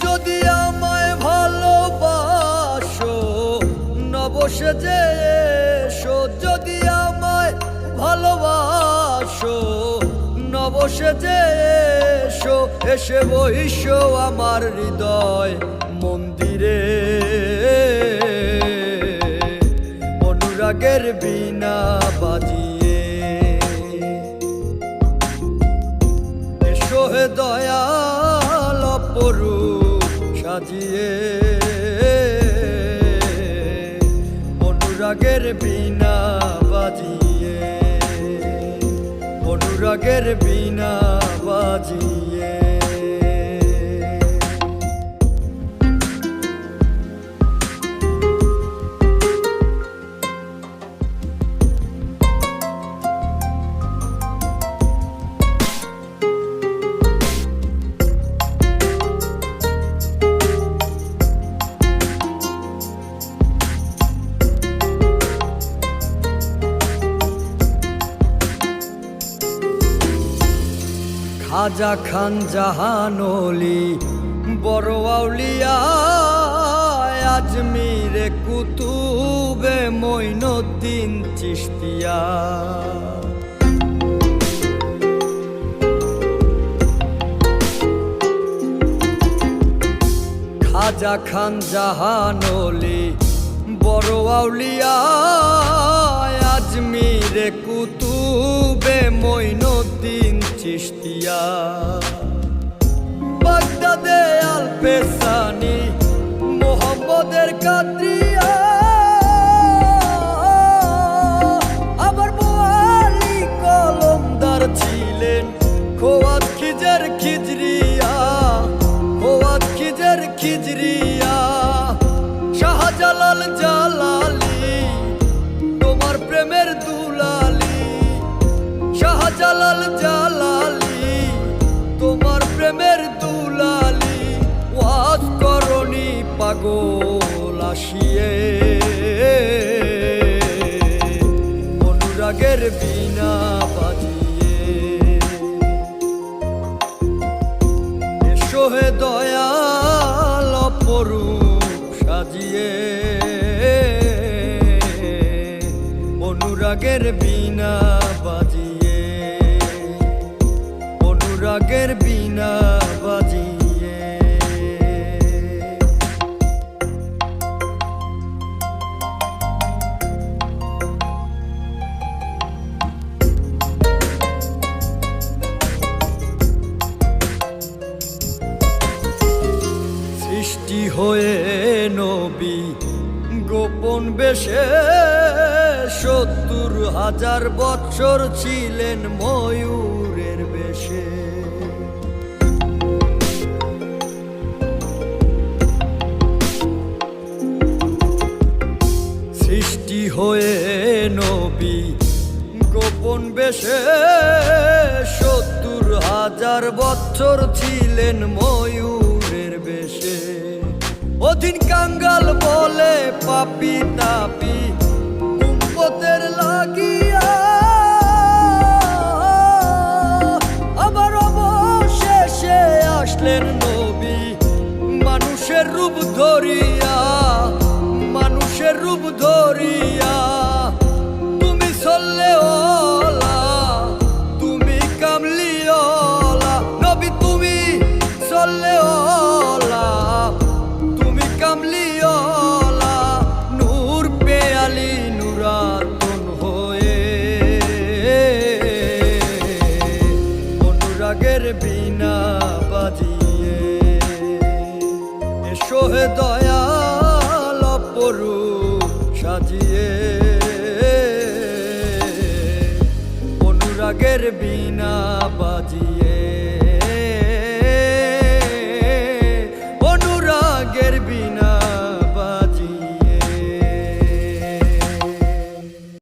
যদি আমায় ভালোবাসো নবসেজে এসো, যদি আমায় ভালোবাসো নবসেজে এসো, এসে বইসো আমার হৃদয় মন্দিরে, অনুরাগের বীণা বাজিয়ে। এসো হে দয়াল অপরূপ সাজিয়ে, অনুরাগের বীণা বাজিয়ে, অনুরাগের বীণা বাজিয়ে। খাজা খান জাহান ওলি বড় আউলিয়া, আজমিরে কুতুবে মঈনুদ্দিন চিশতিয়া। খাজা খান জাহান ওলি বড় আউলিয়া, আজমিরে কুতুবে মঈনুদ্দিন চিশতিয়া। বাগদাদে আল পেসানি মোহাম্মদের কাদরিয়া, আবার বোয়ালি কলমদার ছিলেন খোয়াত খিজের খিজরিয়া, খোয়াত খিজের খিজরিয়া। শাহজালাল জালালি তোমার প্রেমের দুলালি, শাহজালাল জালালি তোমার প্রেমের দুলালি। ওয়াজ করনি পাগল আসিয়ে, অনুরাগের বীণা বাজিয়ে। এসো হে দয়াল অপরূপ সাজিয়ে, অনুরাগের বীণা বাজিয়ে, অনুরাগের বীণা বাজিয়ে। সৃষ্টি হয়ে নবী গোপন বেশে ৭০,০০০ বৎসর ছিলেন ময়ূরের বেশে। সৃষ্টি হয়ে নবী গোপন বেশে ৭০,০০০ বৎসর ছিলেন ময়ূরের বেশে। অধীন কাঙ্গাল বলে পাপি তাপি উম্মতের লাগিয়া, আবার অবশেষে আসলেন নবী মানুষের রূপ ধরিয়া, মানুষের রূপ ধরিয়া। তুমি সল্লেওয়ালা, তুমি কামলিওয়ালা নবী, তুমি সল্লেওয়ালা, তুমি কামলিওয়ালা। নূর পেয়ালি নুরাতুন হয়ে, অনুরাগের বীণা বাজিয়ে। এসো হে দয়াল অপরূপ সাজিয়ে, অনুরাগের বীণা